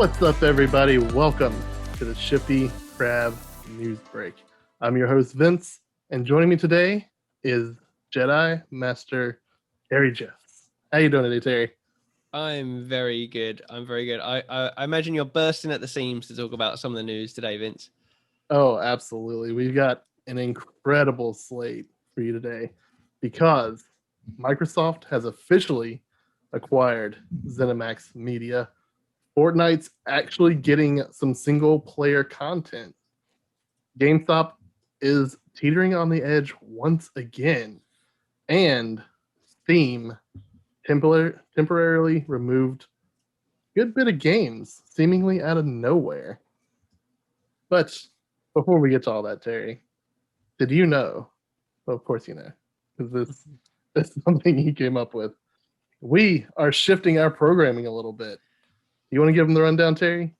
What's up, everybody? Welcome to the Shifty Crab News Break. I'm your host, Vince, and joining me today is Jedi Master Terry Jeffs. How you doing today, Terry? I'm very good. I imagine you're bursting at the seams to talk about some of the news today, Vince. Oh, absolutely. We've got an incredible slate for you today because Microsoft has officially acquired ZeniMax Media. Fortnite's actually getting some single-player content. Gamestop is teetering on the edge once again, and Steam temporarily removed a good bit of games, seemingly out of nowhere. But before we get to all that, Terry, did you know? Well, of course you know, because this is something he came up with. We are shifting our programming a little bit. You want to give them the rundown, Terry?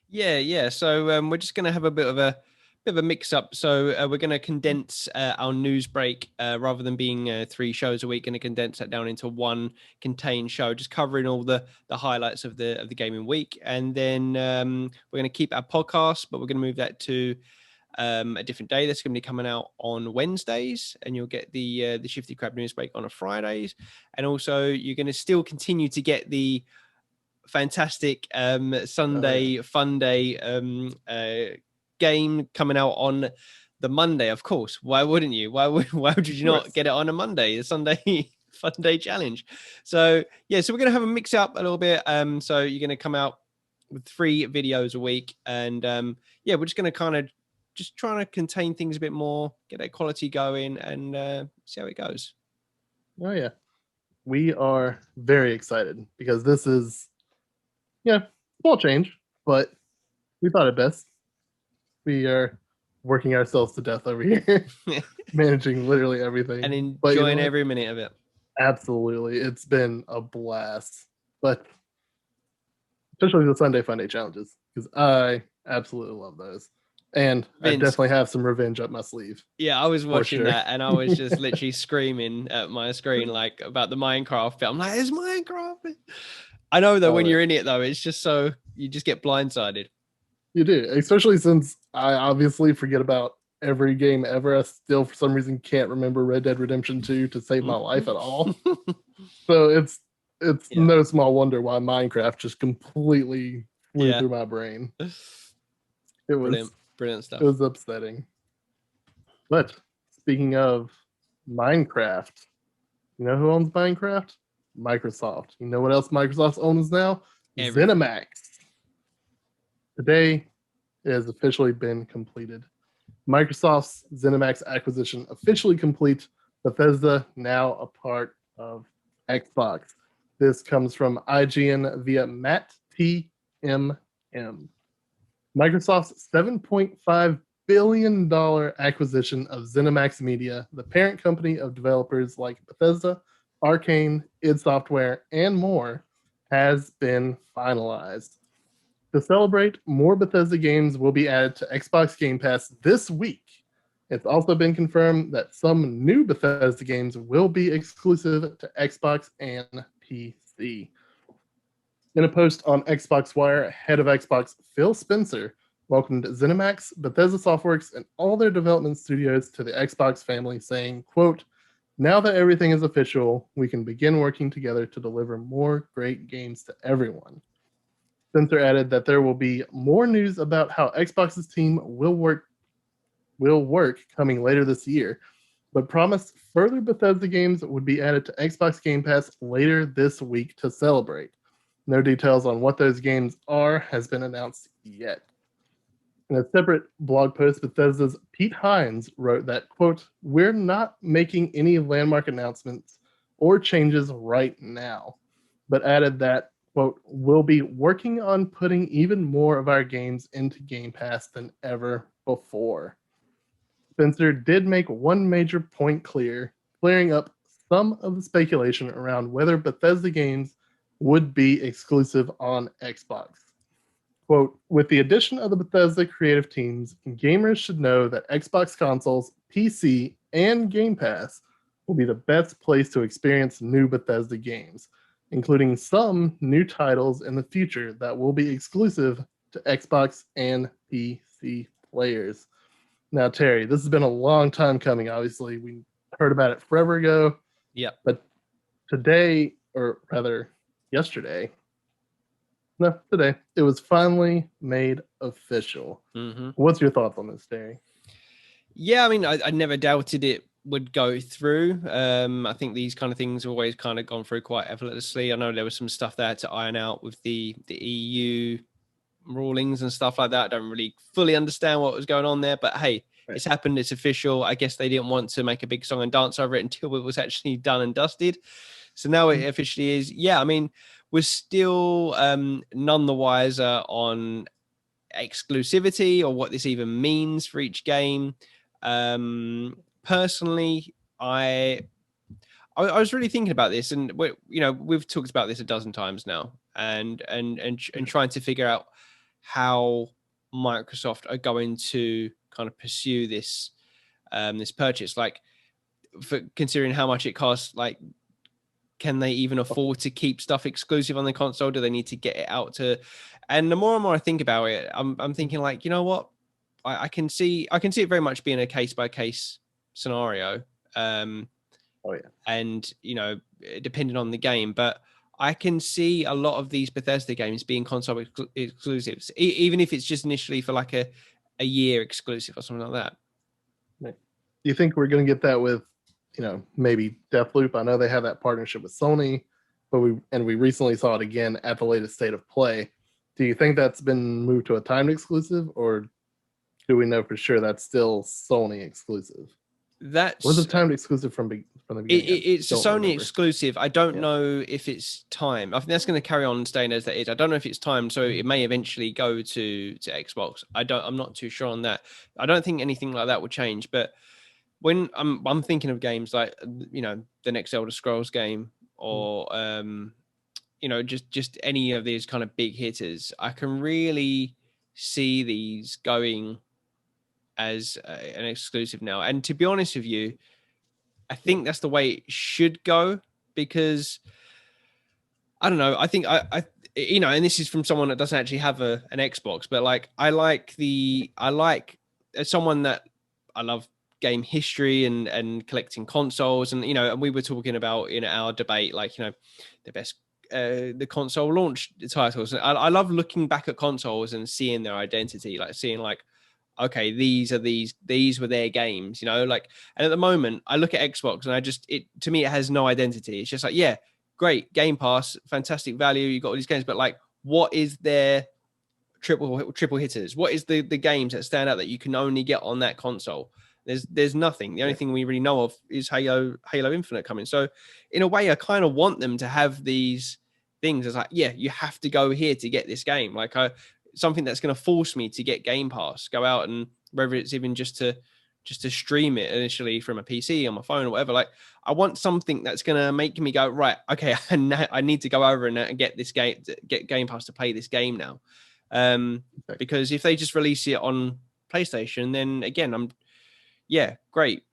Yeah. So we're just going to have a bit of a mix up. So we're going to condense our news break rather than being 3 shows a week. Going to condense that down into one contained show, just covering all the highlights of the gaming week. And then we're going to keep our podcast, but we're going to move that to a different day. That's going to be coming out on Wednesdays, and you'll get the Shifty Crab News Break on a Fridays. And also, you're going to still continue to get the fantastic Sunday fun day game coming out on the Monday. Of course, why wouldn't you? Why would you not get it on a Monday? The Sunday fun day challenge. So yeah, so we're gonna have a mix up a little bit. So you're gonna come out with 3 videos a week, and yeah, we're just gonna kind of just trying to contain things a bit more, get that quality going, and see how it goes. Oh yeah, we are very excited because this is small change, but we thought it best. We are working ourselves to death over here, managing literally everything and enjoying every minute of it. Absolutely, it's been a blast, but especially the Sunday Fun Day challenges because I absolutely love those, and Vince, I definitely have some revenge up my sleeve. Yeah, I was watching that, and I was just literally screaming at my screen like about the Minecraft bit. I'm like, "It's Minecraft." I know though, when you're in it though, it's just so you just get blindsided. You do, especially since I obviously forget about every game ever. I still, for some reason, can't remember Red Dead Redemption 2 to save my life at all. So it's no small wonder why Minecraft just completely flew through my brain. It was brilliant stuff. It was upsetting. But speaking of Minecraft, you know who owns Minecraft? Microsoft. You know what else Microsoft owns now? ZeniMax. Today, it has officially been completed. Microsoft's ZeniMax acquisition officially complete. Bethesda now a part of Xbox. This comes from IGN via Matt TMM. Microsoft's $7.5 billion acquisition of ZeniMax Media, the parent company of developers like Bethesda, Arcane, id Software, and more, has been finalized. To celebrate, more Bethesda games will be added to Xbox Game Pass this week. It's also been confirmed that some new Bethesda games will be exclusive to Xbox and PC. In a post on Xbox Wire, head of Xbox Phil Spencer welcomed ZeniMax, Bethesda Softworks, and all their development studios to the Xbox family, saying, quote, "Now that everything is official, we can begin working together to deliver more great games to everyone." Spencer added that there will be more news about how Xbox's team will work coming later this year, but promised further Bethesda games would be added to Xbox Game Pass later this week to celebrate. No details on what those games are has been announced yet. In a separate blog post, Bethesda's Pete Hines wrote that, quote, "We're not making any landmark announcements or changes right now," but added that, quote, "We'll be working on putting even more of our games into Game Pass than ever before." Spencer did make one major point clearing up some of the speculation around whether Bethesda games would be exclusive on Xbox. Quote, "With the addition of the Bethesda creative teams, gamers should know that Xbox consoles, PC, and Game Pass will be the best place to experience new Bethesda games. including some new titles in the future that will be exclusive to Xbox and PC players. Now, Terry, this has been a long time coming. Obviously, we heard about it forever ago. Yeah. But today, or rather yesterday, no, today, it was finally made official. Mm-hmm. What's your thoughts on this, Terry? Yeah, I mean, I never doubted it would go through. I think these kind of things have always kind of gone through quite effortlessly. I know there was some stuff there to iron out with the EU rulings and stuff like that. I don't really fully understand what was going on there, but hey, it's happened. It's official. I guess they didn't want to make a big song and dance over it until it was actually done and dusted. So now it officially is. Yeah, I mean, we're still none the wiser on exclusivity or what this even means for each game. Personally, I was really thinking about this, and we've talked about this a dozen times now, and trying to figure out how Microsoft are going to kind of pursue this this purchase, like for considering how much it costs. Like, can they even afford to keep stuff exclusive on the console? Do they need to get it out to? And the more and more I think about it, I'm thinking like, you know what, I can see it very much being a case by case scenario. Oh yeah. And depending on the game, but I can see a lot of these Bethesda games being console exclusives, even if it's just initially for like a year exclusive or something like that. Do you think we're going to get that with, maybe Deathloop? I know they have that partnership with Sony, but we recently saw it again at the latest State of Play. Do you think that's been moved to a timed exclusive, or do we know for sure that's still Sony exclusive? Was it timed exclusive from the beginning? It's a Sony exclusive. I don't know if it's timed. I think that's going to carry on staying as that is. I don't know if it's timed, so it may eventually go to Xbox. I'm not too sure on that. I don't think anything like that will change. But when I'm thinking of games like the next Elder Scrolls game, or just any of these kind of big hitters, I can really see these going as an exclusive now. And to be honest with you, I think that's the way it should go, because I don't know. I think I and this is from someone that doesn't actually have an Xbox, but like I like as someone that I love game history and collecting consoles, and and we were talking about in our debate, like the best the console launch titles. I love looking back at consoles and seeing their identity, like seeing like, okay, these were their games, like. And at the moment I look at Xbox and to me it has no identity. It's just like, yeah, great Game Pass, fantastic value, you got all these games, but like, what is their triple hitters? What is the games that stand out that you can only get on that console? There's nothing. The only thing we really know of is Halo Infinite coming. So in a way, I kind of want them to have these things. It's like, yeah, you have to go here to get this game. Like something that's going to force me to get Game Pass, go out, and whether it's even just to stream it initially from a PC on my phone or whatever. Like, I want something that's going to make me go, right, okay, I need to go over and get this game, get Game Pass to play this game now. Because if they just release it on PlayStation, then again, great.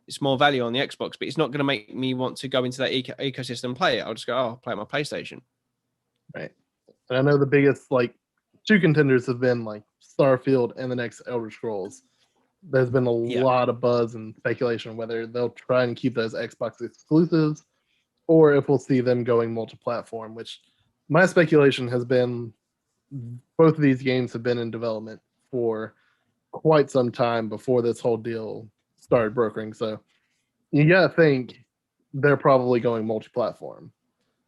It's more value on the Xbox, but it's not going to make me want to go into that ecosystem and play it. I'll just go, I'll play it on my PlayStation. Right. And I know the biggest, like, two contenders have been like Starfield and the next Elder Scrolls. There's been a lot of buzz and speculation whether they'll try and keep those Xbox exclusives or if we'll see them going multi-platform, which my speculation has been both of these games have been in development for quite some time before this whole deal started brokering. So you got to think they're probably going multi-platform.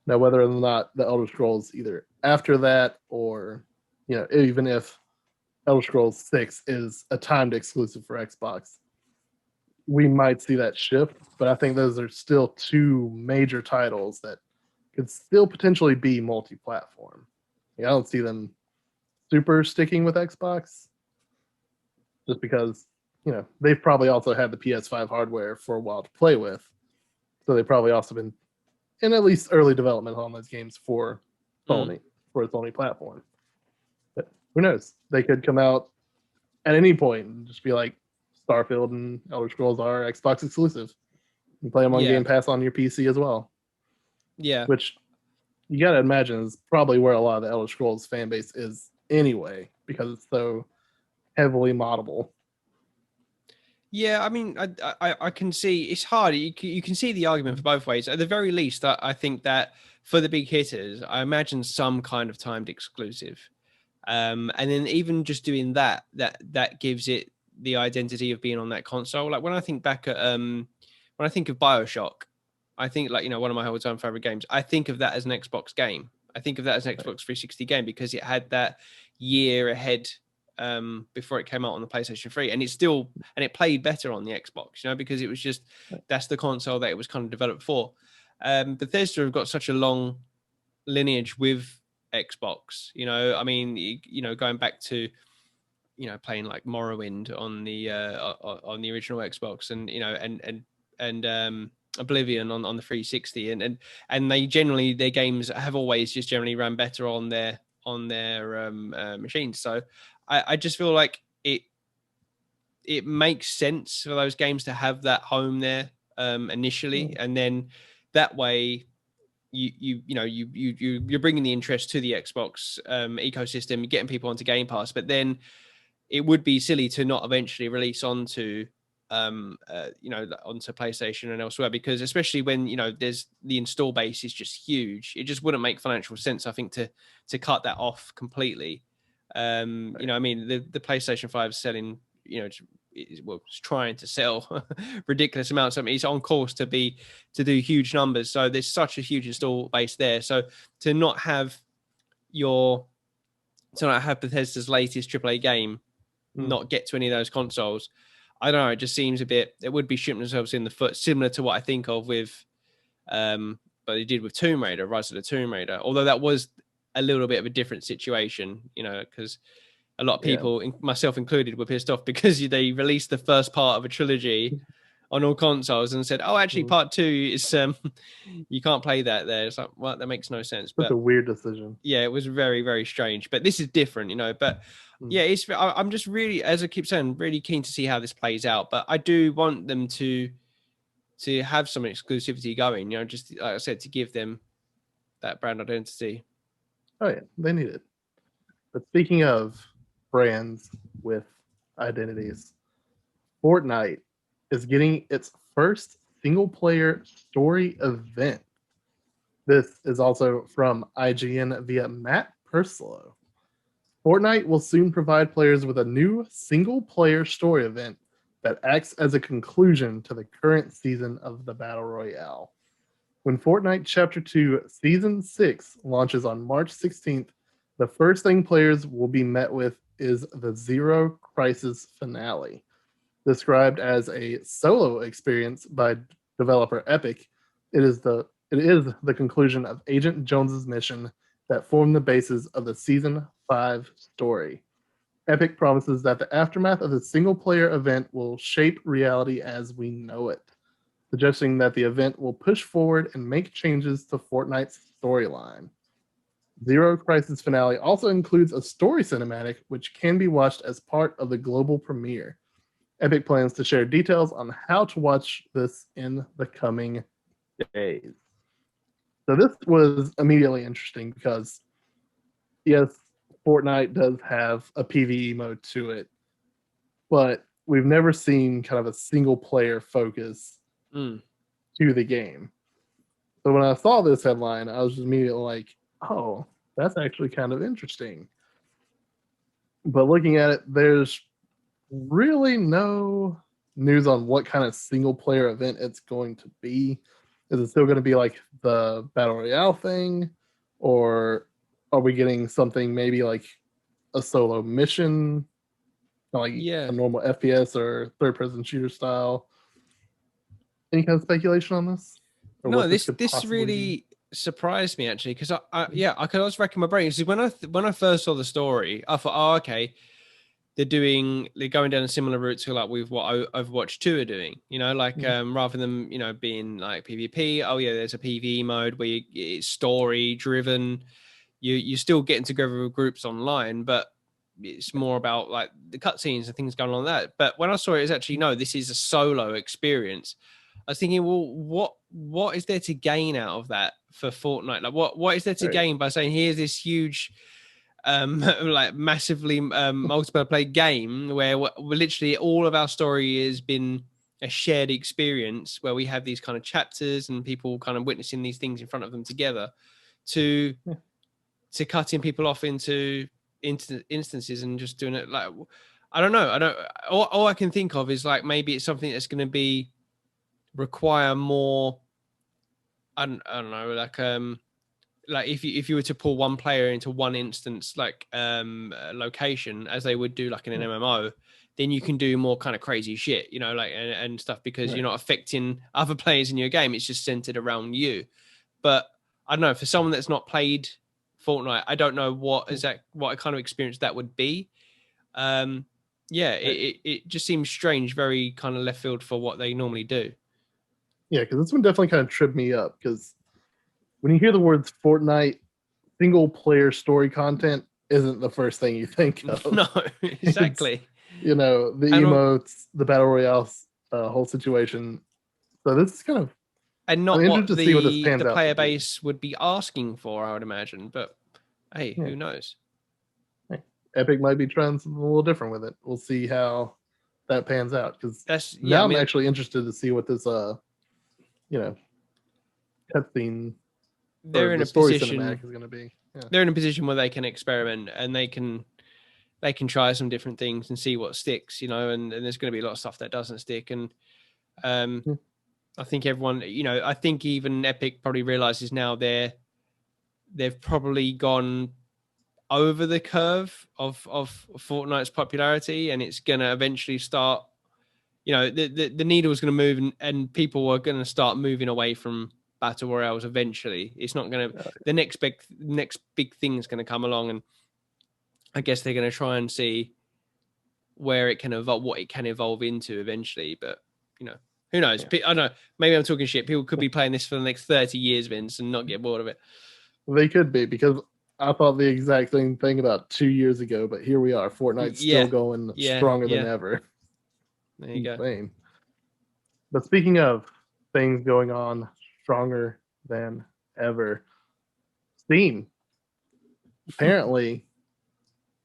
Now, whether or not the Elder Scrolls either after that or, even if Elder Scrolls 6 is a timed exclusive for Xbox, we might see that shift. But I think those are still two major titles that could still potentially be multi-platform. I don't see them super sticking with Xbox just because, they've probably also had the PS5 hardware for a while to play with. So they've probably also been in at least early development on those games for Sony, for its Sony platform. But who knows? They could come out at any point and just be like, Starfield and Elder Scrolls are Xbox exclusive. You play them on Game Pass on your PC as well. Yeah. Which you got to imagine it's probably where a lot of the Elder Scrolls fan base is anyway, because it's so heavily moddable. Yeah, I mean, I can see it's hard. You can see the argument for both ways. At the very least, I think that for the big hitters, I imagine some kind of timed exclusive. And then even just doing that gives it the identity of being on that console. Like when I think back at when I think of BioShock, I think like one of my all-time favorite games. I think of that as an Xbox game. I think of that as an Xbox 360 game because it had that year ahead before it came out on the PlayStation 3, and it played better on the Xbox, because it was just that's the console that it was kind of developed for. Bethesda have got such a long lineage with Xbox. I mean, going back to playing like Morrowind on the original Xbox, and Oblivion on the 360, and they generally their games have always just generally ran better on their machines. So I just feel like it makes sense for those games to have that home there initially, and then that way you're bringing the interest to the Xbox ecosystem, getting people onto Game Pass, but then it would be silly to not eventually release onto onto PlayStation and elsewhere, because especially when there's the install base is just huge. It just wouldn't make financial sense, I think, to cut that off completely. I mean, the PlayStation 5 is selling, it's trying to sell ridiculous amounts. I mean, it's on course to do huge numbers. So there's such a huge install base there. So to not have Bethesda's latest AAA game not get to any of those consoles, I don't know. It just seems it would be shooting themselves in the foot, similar to what I think of with, but they did with Tomb Raider, Rise of the Tomb Raider. Although that was a little bit of a different situation, because a lot of people, myself included, were pissed off because they released the first part of a trilogy on all consoles and said, "Oh, actually, part 2 is you can't play that there." It's like, well, that makes no sense. That's a weird decision. Yeah, it was very, very strange. But this is different, But yeah, I'm just really, as I keep saying, really keen to see how this plays out. But I do want them to have some exclusivity going, just like I said, to give them that brand identity. Oh yeah, they need it. But speaking of brands with identities, Fortnite is getting its first single player story event. This is also from IGN via Matt Purslow. Fortnite will soon provide players with a new single player story event that acts as a conclusion to the current season of the Battle Royale. When Fortnite Chapter 2 Season 6 launches on March 16th, the first thing players will be met with is the Zero Crisis finale. Described as a solo experience by developer Epic, it is the conclusion of Agent Jones's mission that formed the basis of the Season 5 story. Epic promises that the aftermath of the single player event will shape reality as we know it, suggesting that the event will push forward and make changes to Fortnite's storyline. Zero Crisis finale also includes a story cinematic, which can be watched as part of the global premiere. Epic plans to share details on how to watch this in the coming days. So this was immediately interesting because, yes, Fortnite does have a PvE mode to it, but we've never seen kind of a single player focus to the game. So when I saw this headline, I was just immediately like, oh, that's actually kind of interesting. But looking at it, there's really no news on what kind of single player event it's going to be. Is it still going to be like the Battle Royale thing? Or are we getting something maybe like a solo mission, like a normal FPS or third person shooter style? Any kind of speculation on this? Or no, this really surprised me actually, because I could also racking my brain. So when I first saw the story, I thought, oh, okay, they're going down a similar route to like with what Overwatch 2 are doing, rather than being like PvP. Oh yeah, there's a PvE mode where it's story driven. You're still getting together with groups online, but it's more about like the cutscenes and things going on like that. But when I saw it, it's actually no, this is a solo experience. I was thinking, well, what is there to gain out of that for Fortnite? Like, what is there to Right. gain by saying here's this huge, like massively multiplayer play game where literally all of our story has been a shared experience where we have these kind of chapters and people kind of witnessing these things in front of them together, to cutting people off into instances and just doing it like, I don't know. All I can think of is like maybe it's something that's going to require more. I don't know, like if you were to pull one player into one instance, like location, as they would do like in an MMO, then you can do more kind of crazy shit, you know, like and stuff, because you're not affecting other players in your game. It's just centered around you. But I don't know, for someone that's not played Fortnite, I don't know what kind of experience that would be. It just seems strange, very kind of left field for what they normally do. Yeah, because this one definitely kind of tripped me up, because when you hear the words Fortnite, single player story content isn't the first thing you think of. No, exactly. The emotes, the battle royale whole situation. So this is kind of, and not what the player to base would be asking for, I would imagine. But hey, who knows? Epic might be trying something a little different with it. We'll see how that pans out, because I'm actually interested to see what this cutscene, they're in a position cinematic is going to be. They're in a position where they can experiment and they can try some different things and see what sticks, you know, and there's going to be a lot of stuff that doesn't stick. And I think everyone, you know, I think even Epic probably realizes now they've probably gone over the curve of Fortnite's popularity, and it's going to eventually start, you know, the needle is going to move, and people are going to start moving away from battle royales eventually. It's not going to, the next big thing is going to come along, and I guess they're going to try and see where it can evolve, what it can evolve into eventually. But, you know, who knows? I don't know. Maybe I'm talking shit. People could be playing this for the next 30 years, Vince, and not get bored of it. They could be, because I thought the exact same thing about 2 years ago, but here we are. Fortnite's still going stronger than ever. There you go. But speaking of things going on stronger than ever, Steam. Apparently,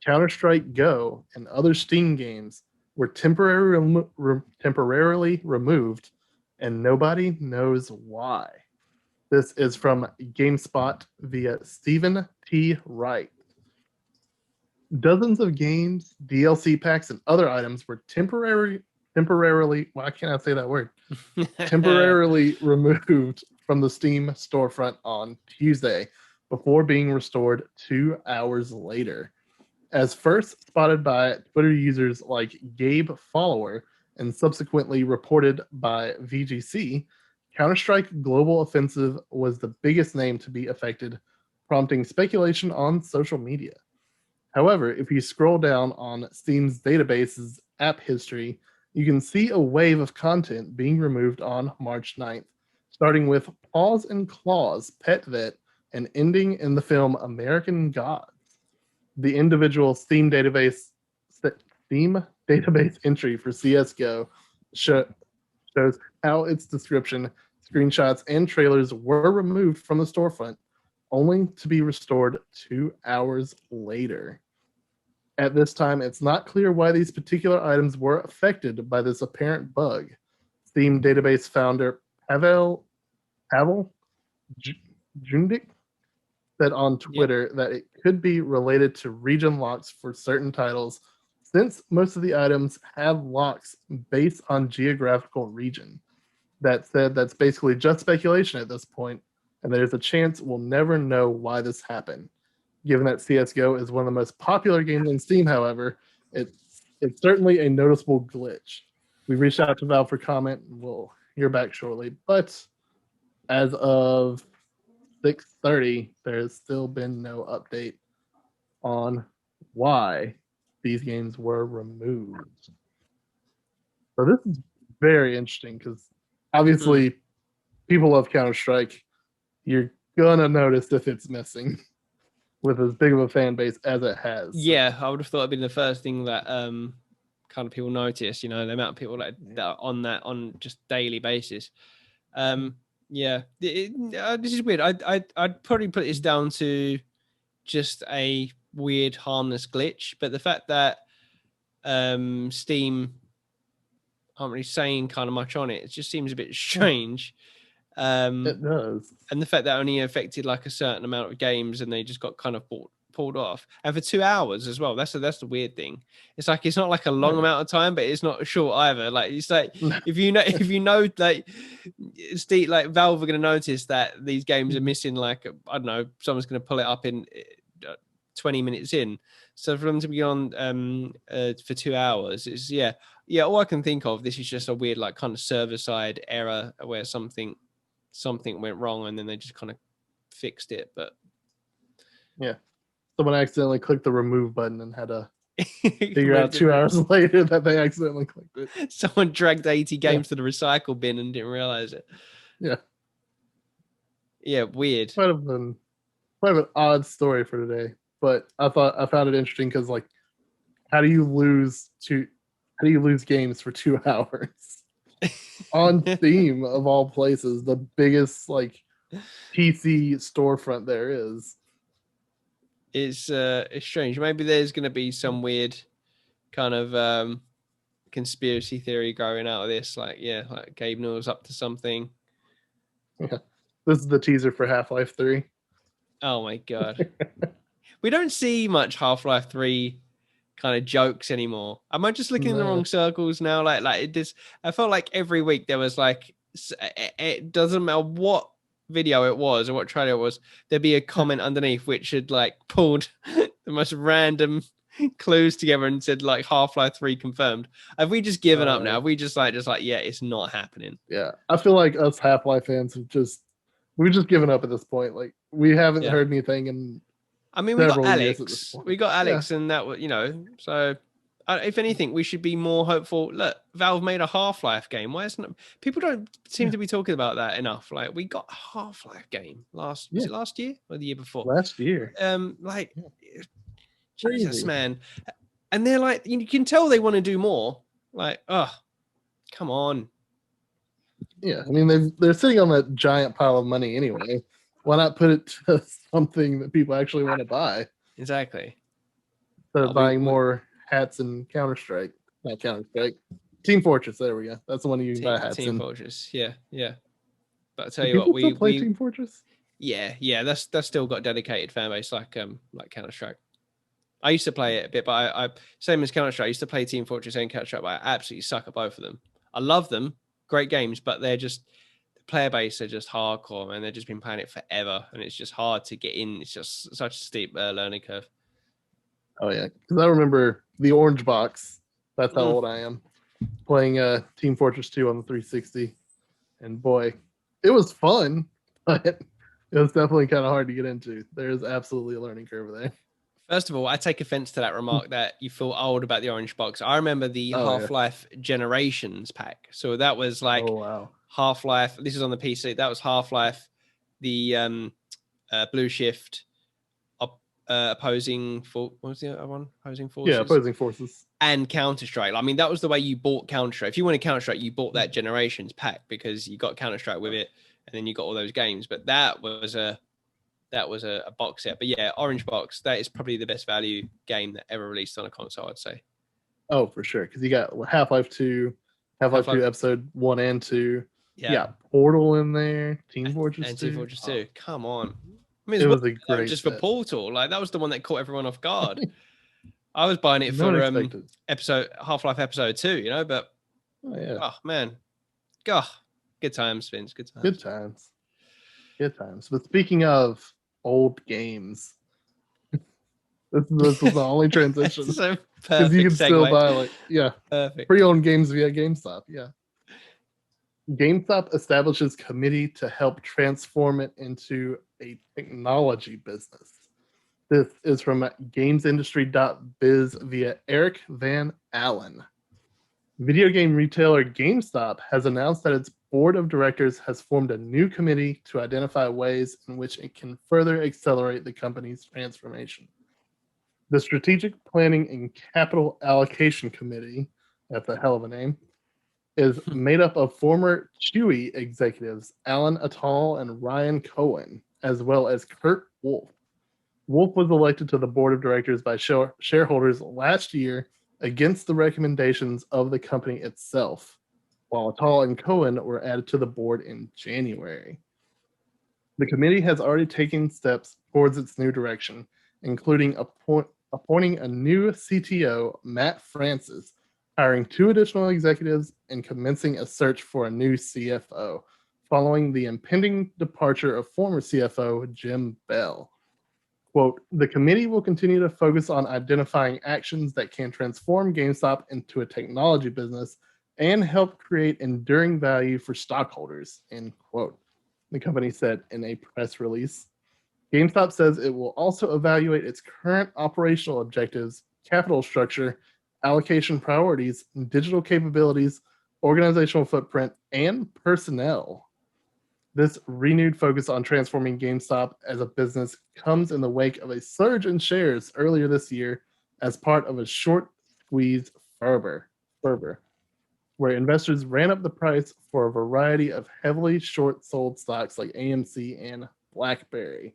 Counter-Strike Go and other Steam games were temporarily removed, and nobody knows why. This is from GameSpot via Stephen T. Wright. Dozens of games, DLC packs, and other items were temporarily, why can't I say that word? Temporarily removed from the Steam storefront on Tuesday before being restored 2 hours later. As first spotted by Twitter users like Gabe Follower and subsequently reported by VGC, Counter-Strike Global Offensive was the biggest name to be affected, prompting speculation on social media. However, if you scroll down on Steam's database's app history, you can see a wave of content being removed on March 9th, starting with Paws and Claws, Pet Vet, and ending in the film American Gods. The individual Steam database entry for CSGO shows how its description, screenshots, and trailers were removed from the storefront, only to be restored 2 hours later. At this time, it's not clear why these particular items were affected by this apparent bug. Steam database founder Pavel Jundik said on Twitter that it could be related to region locks for certain titles, since most of the items have locks based on geographical region. That said, that's basically just speculation at this point, and there's a chance we'll never know why this happened. Given that CSGO is one of the most popular games on Steam, however, it's certainly a noticeable glitch. We reached out to Valve for comment, and we'll hear back shortly. But as of 6:30, there has still been no update on why these games were removed. So this is very interesting, because obviously people love Counter-Strike. You're gonna notice if it's missing with as big of a fan base as it has. Yeah, I would have thought it'd been the first thing that kind of people notice, the amount of people that are on just daily basis. This is weird. I'd probably put this down to just a weird, harmless glitch, but the fact that Steam aren't really saying kind of much on it just seems a bit strange. It does. And the fact that only affected like a certain amount of games and they just got kind of pulled off, and for 2 hours as well. That's the weird thing. It's like it's not like a long amount of time, but it's not short either. Like it's like if you know like Steve, like Valve are going to notice that these games are missing, like I don't know, someone's going to pull it up in 20 minutes in. So for them to be on for 2 hours, it's yeah. All I can think of, this is just a weird like kind of server side error where something went wrong and then they just kind of fixed it. But yeah, someone accidentally clicked the remove button and had to figure out 2 hours later that they accidentally clicked it. Someone dragged 80 games to the recycle bin and didn't realize it. Yeah, weird. Quite of an odd story for today, but I found it interesting because like, how do you lose games for 2 hours on Steam of all places, the biggest like PC storefront there is? It's strange. Maybe there's going to be some weird kind of conspiracy theory growing out of this. Like Gabe Newell's up to something. Yeah. This is the teaser for Half-Life 3. Oh my god. We don't see much Half-Life 3 kind of jokes anymore. Am I just looking in the wrong circles now? Like it just, I felt like every week there was like, it doesn't matter what video it was or what trailer it was, there'd be a comment underneath which had like pulled the most random clues together and said like Half-Life 3 confirmed. Have we just given up now? Have we just like yeah, it's not happening? Yeah, I feel like us Half-Life fans we've just given up at this point. Like we haven't heard anything in we got Alex. We got Alex, and that was, so if anything, we should be more hopeful. Look, Valve made a Half-Life game. Why isn't it? People don't seem to be talking about that enough. Like we got a Half-Life game was it last year or the year before? Last year. Jesus, man. And they're like, you can tell they want to do more. Like, oh, come on. Yeah, I mean they're sitting on that giant pile of money anyway. Why not put it to something that people actually want to buy? Exactly. Instead of buying more hats and Counter-Strike. Not Counter-Strike. Team Fortress, there we go. That's the one you can buy hats in. Team Fortress, yeah. But I tell you what, we play Team Fortress? Yeah, that's still got a dedicated fan base like Counter-Strike. I used to play it a bit, but I same as Counter-Strike, I used to play Team Fortress and Counter-Strike, but I absolutely suck at both of them. I love them, great games, but they're just, the player base are just hardcore, and they've just been playing it forever, and it's just hard to get in. It's just such a steep learning curve. Oh yeah, because I remember the orange box. That's how old I am. Playing Team Fortress 2 on the 360, and boy, it was fun, but it was definitely kind of hard to get into. There's absolutely a learning curve there. First of all, I take offense to that remark that you feel old about the orange box. I remember the Half-Life Generations pack. So that was like Half-Life. This is on the PC. That was Half-Life, the Blue Shift, opposing what was the other one? Opposing Forces. Yeah, Opposing Forces. And Counter-Strike. I mean, that was the way you bought Counter-Strike. If you wanted Counter-Strike, you bought that Generations pack because you got Counter-Strike with it, and then you got all those games. But that was a box set. But yeah, orange box, that is probably the best value game that ever released on a console, I'd say. Oh, for sure. Because you got Half-Life 2, Half-Life 2 episode 1 and 2. Yeah, Portal in there, Team Fortress 2. And Team Fortress 2. Come on. I mean, it was a great just set. For Portal. Like, that was the one that caught everyone off guard. I was buying it for Half-Life episode 2, but oh man. God. Good times, Vince. Good times. Good times. But speaking of old games, this was the only transition. So because you can still buy pre-owned games via GameStop. Yeah. GameStop establishes committee to help transform it into a technology business. This is from gamesindustry.biz via Eric Van Allen. Video game retailer GameStop has announced that its board of directors has formed a new committee to identify ways in which it can further accelerate the company's transformation. The Strategic Planning and Capital Allocation Committee that's a hell of a name, is made up of former Chewy executives Alan Attal and Ryan Cohen, as well as Kurt Wolf. Wolf was elected to the board of directors by shareholders last year against the recommendations of the company itself, while Attal and Cohen were added to the board in January. The committee has already taken steps towards its new direction, including appointing a new CTO, Matt Francis, hiring 2 additional executives, and commencing a search for a new CFO, following the impending departure of former CFO Jim Bell. Quote, the committee will continue to focus on identifying actions that can transform GameStop into a technology business and help create enduring value for stockholders, end quote. The company said in a press release. GameStop says it will also evaluate its current operational objectives, capital structure, allocation priorities, digital capabilities, organizational footprint, and personnel. This renewed focus on transforming GameStop as a business comes in the wake of a surge in shares earlier this year as part of a short squeeze fervor, where investors ran up the price for a variety of heavily short sold stocks like AMC and BlackBerry.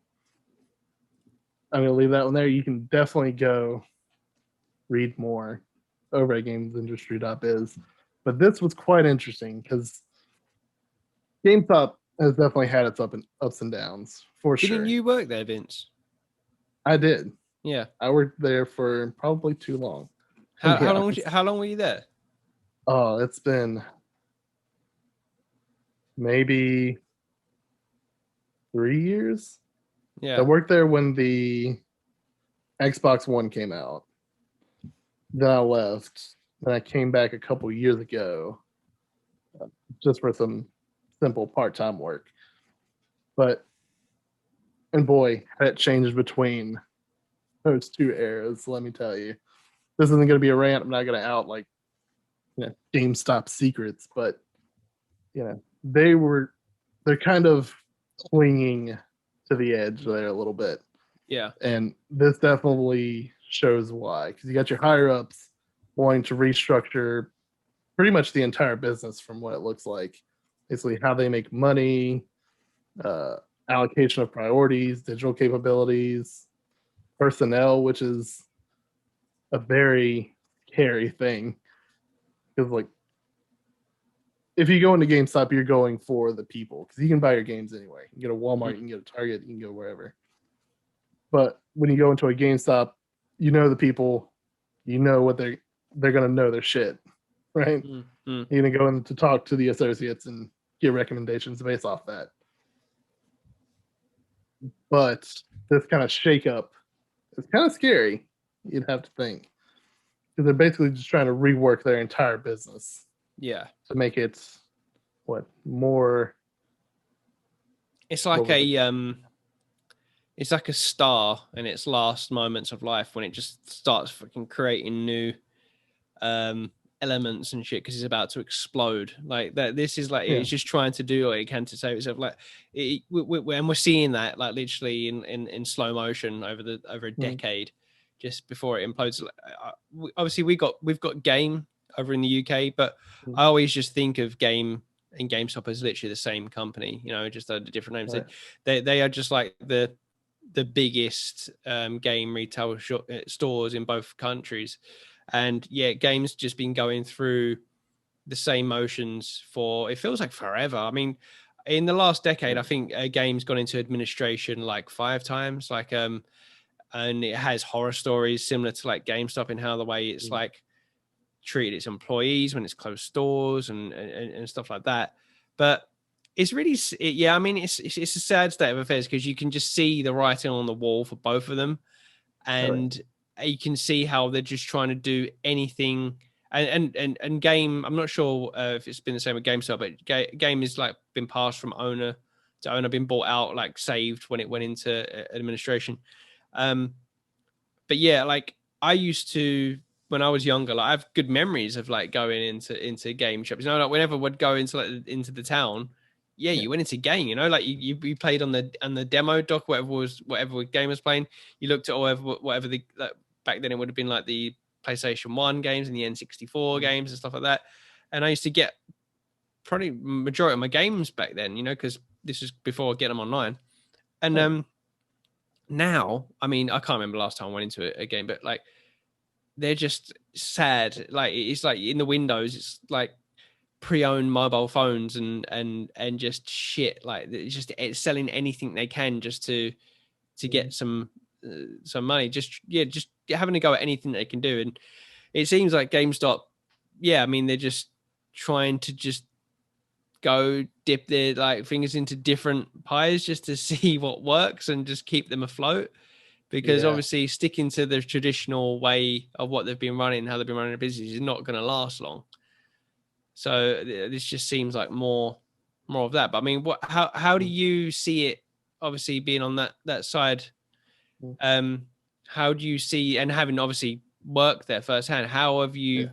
I'm going to leave that one there. You can definitely go read more over at gamesindustry.biz. But this was quite interesting because GameStop has definitely had its ups and downs for sure. Didn't you work there, Vince? I did. Yeah. I worked there for probably too long. How long were you there? Oh, it's been maybe 3 years. Yeah. I worked there when the Xbox One came out. Then I left. Then I came back a couple years ago just for some simple part-time work. And boy, had it changed between those 2 eras, let me tell you. This isn't going to be a rant. I'm not going to out like GameStop secrets, but they're kind of clinging to the edge there a little bit. Yeah. And this definitely shows why, because you got your higher ups wanting to restructure pretty much the entire business from what it looks like. Basically, how they make money, allocation of priorities, digital capabilities, personnel, which is a very scary thing. Because, like, if you go into GameStop, you're going for the people, because you can buy your games anywhere. You can go to Walmart, you can go to Target, you can go wherever. But when you go into a GameStop, you know the people, you know what they're gonna know their shit, right? Mm-hmm. You're gonna go in to talk to the associates and get recommendations based off that. But this kind of shakeup is kind of scary, you'd have to think, because they're basically just trying to rework their entire business. Yeah. To make it more. It's like it's like a star in its last moments of life when it just starts fucking creating new elements and shit because it's about to explode. Like that, this is like it's just trying to do what it can to save itself. Like, and we're seeing that like literally in slow motion over a decade, just before it implodes. Obviously, we've got Game over in the UK, but I always just think of Game and GameStop as literally the same company. Just under different names. Right. They are just like the biggest game retail stores in both countries. And yeah, Game's just been going through the same motions for, it feels like forever. I mean, in the last decade, I think Game's gone into administration like 5 times. Like, and it has horror stories similar to like GameStop in how the way it's like treated its employees when it's closed stores and stuff like that. But it's really, I mean, it's a sad state of affairs because you can just see the writing on the wall for both of them. And you can see how they're just trying to do anything. And Game, I'm not sure if it's been the same with GameStop, but Game is like been passed from owner to owner, been bought out, like saved when it went into administration. But yeah, like I used to, when I was younger, like I have good memories of like going into game shops. Like whenever we'd go into the town, you went into Game. Like you played on the demo dock, whatever game was playing. You looked at whatever the back then it would have been like the PlayStation 1 games and the N64 games and stuff like that. And I used to get probably majority of my games back then, because this was before getting them online. And now, I mean, I can't remember the last time I went into a game, but like they're just sad. Like it's like in the windows, it's like pre-owned mobile phones and just shit. Like it's selling anything they can just to get some money. Just having to go at anything they can do. And it seems like GameStop, I mean, they're just trying to just go dip their like fingers into different pies just to see what works and just keep them afloat. Because obviously sticking to the traditional way of what they've been running, how they've been running their business is not going to last long. So this just seems like more of that. But I mean, how do you see it? Obviously being on that side, how do you see, and having obviously worked there firsthand, how have you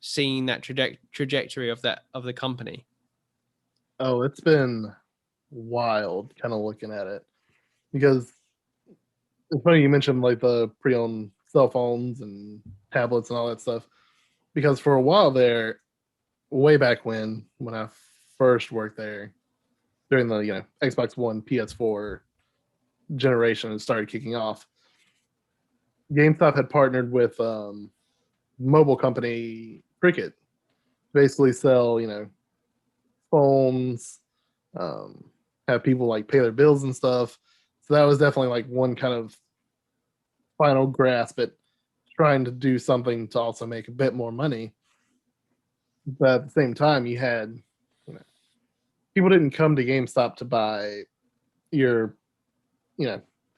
seen that trajectory of the company? Oh, it's been wild kind of looking at it, because it's funny you mentioned like the pre-owned cell phones and tablets and all that stuff, because for a while there, way back when I first worked there during the Xbox One, PS4 generation and started kicking off, GameStop had partnered with mobile company Cricket, basically sell phones, have people like pay their bills and stuff. So that was definitely like one kind of final grasp at trying to do something to also make a bit more money. But at the same time, you had people didn't come to GameStop to buy your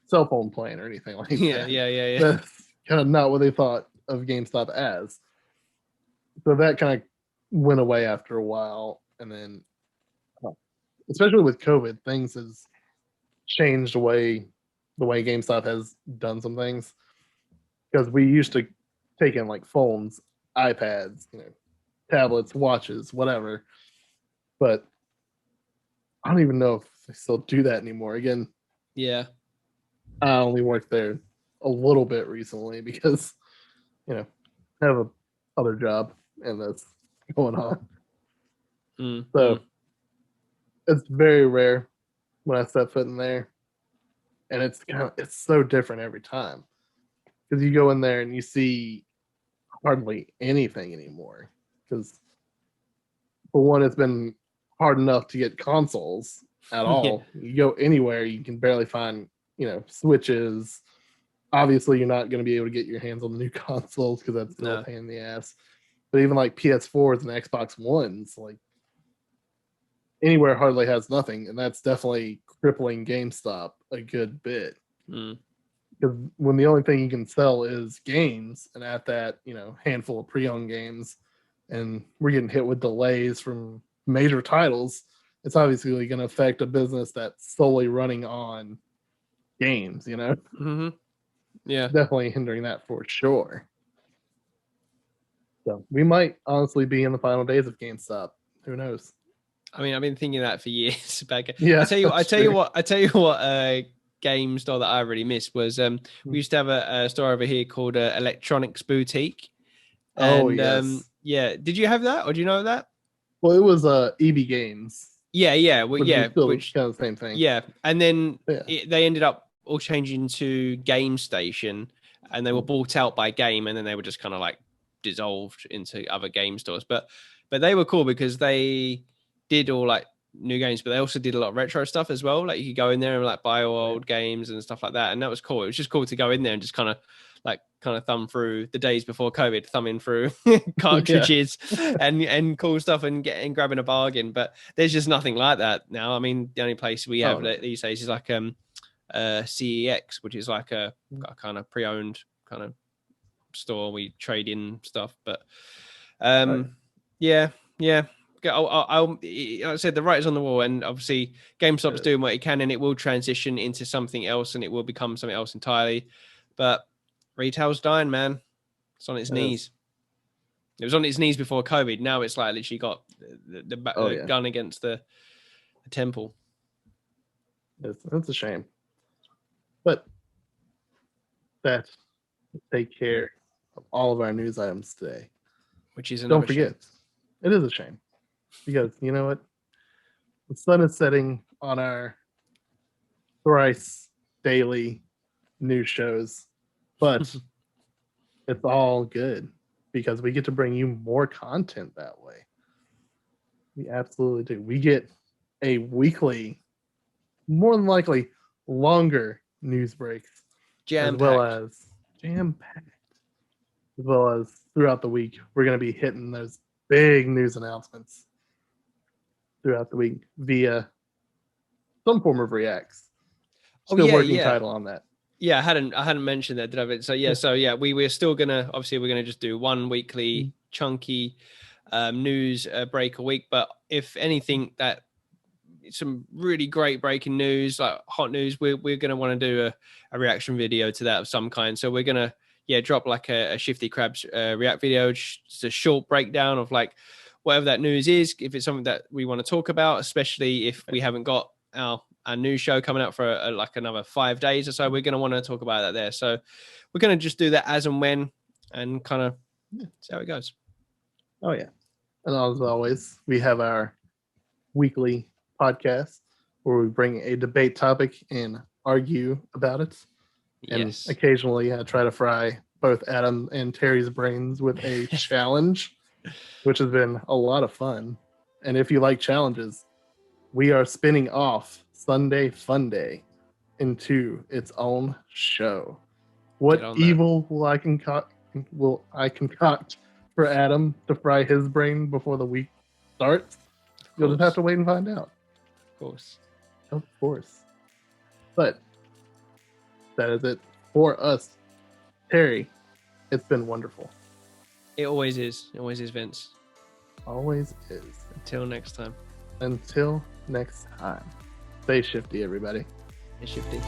cell phone plan or anything like that. Yeah. That's kind of not what they thought of GameStop as. So that kind of went away after a while, and then especially with COVID, things has changed the way GameStop has done some things, because we used to take in like phones, iPads, tablets, watches, whatever. But I don't even know if they still do that anymore. Again, I only worked there a little bit recently because I have a other job and that's going on. So it's very rare when I step foot in there, and it's so different every time, because you go in there and you see hardly anything anymore. Because for one, it's been hard enough to get consoles at all. You go anywhere, you can barely find Switches. Obviously, you're not going to be able to get your hands on the new consoles because that's still a pain in the ass. But even like PS4s and Xbox Ones, like anywhere hardly has nothing, and that's definitely crippling GameStop a good bit. Because when the only thing you can sell is games, and at that, handful of pre-owned games, and we're getting hit with delays from major titles, it's obviously going to affect a business that's solely running on games, Definitely hindering that for sure. So we might honestly be in the final days of GameStop. Who knows? I mean, I've been thinking that for years. Yeah, I tell you what. Game store that I really missed was we used to have a store over here called Electronics Boutique. And, yes. Did you have that, or do you know that? Well, it was EB Games. Yeah. Well, which kind of the same thing. Yeah, and then they ended up all changing to Game Station, and they were bought out by Game, and then they were just kind of like dissolved into other game stores. But they were cool because they did all like new games, but they also did a lot of retro stuff as well. Like you could go in there and like buy all old games and stuff like that, and that was cool. It was just cool to go in there and just kind of thumb through the days before COVID, thumbing through cartridges and cool stuff and grabbing a bargain. But there's just nothing like that now. I mean, the only place we have these days is like CEX, which is like a kind of pre-owned kind of store. We trade in stuff, but yeah. Like I said, the writer's on the wall, and obviously GameStop's doing what it can, and it will transition into something else, and it will become something else entirely. But retail's dying, man. It's on its knees. It was on its knees before COVID. Now it's like literally got the gun against the temple. That's a shame. But take care of all of our news items today. Which is Don't forget, it is a shame because you know what? The sun is setting on our thrice daily news shows, but it's all good because we get to bring you more content that way. We absolutely do. We get a weekly, more than likely longer news breaks, as well as jam-packed, as well as throughout the week. We're going to be hitting those big news announcements throughout the week via some form of reacts. Still working title on that. Yeah, I hadn't mentioned that, did I? So we're still gonna, obviously we're gonna just do one weekly chunky news break a week. But if anything, that some really great breaking news, like hot news, we're gonna want to do a reaction video to that of some kind. So we're gonna drop like a Shifty Crabs react video, just a short breakdown of like whatever that news is, if it's something that we want to talk about, especially if we haven't got our new show coming out for like another 5 days or so. We're going to want to talk about that there. So we're going to just do that as and when and kind of see how it goes. Oh, yeah. And as always, we have our weekly podcast where we bring a debate topic and argue about it. And occasionally try to fry both Adam and Terry's brains with a challenge, which has been a lot of fun. And if you like challenges, we are spinning off Sunday Fun Day into its own show. What evil will I concoct for Adam to fry his brain before the week starts? You'll just have to wait and find out. Of course. But that is it for us. Terry, it's been wonderful. It always is. It always is, Vince. Always is. Until next time. Until next time. Stay shifty, everybody. Stay shifty.